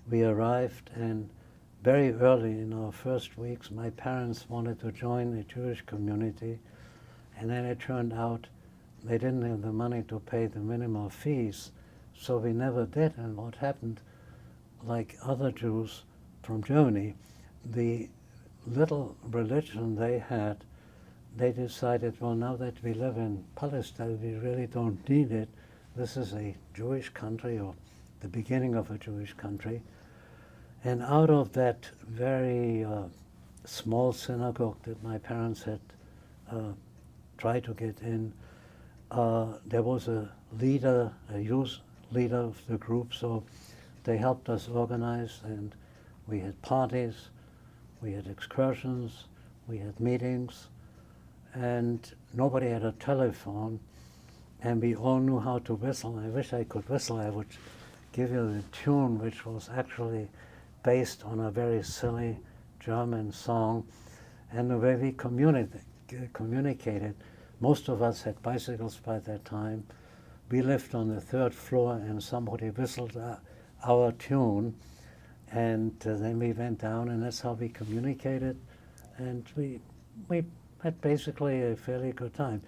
we arrived, and very early in our first weeks, my parents wanted to join the Jewish community, and then it turned out they didn't have the money to pay the minimal fees, so we never did. And what happened, like other Jews from Germany, the little religion they had, they decided, well, now that we live in Palestine, we really don't need it. This is a Jewish country, or the beginning of a Jewish country. And out of that very small synagogue that my parents had tried to get in, there was a leader, a youth leader of the group, so they helped us organize, and we had parties, we had excursions, we had meetings, and nobody had a telephone, and we all knew how to whistle. I wish I could whistle. I would give you the tune, which was actually based on a very silly German song, and the way we communicated. Most of us had bicycles by that time. We lived on the third floor, and somebody whistled our tune, and then we went down, and that's how we communicated, and we had basically a fairly good time.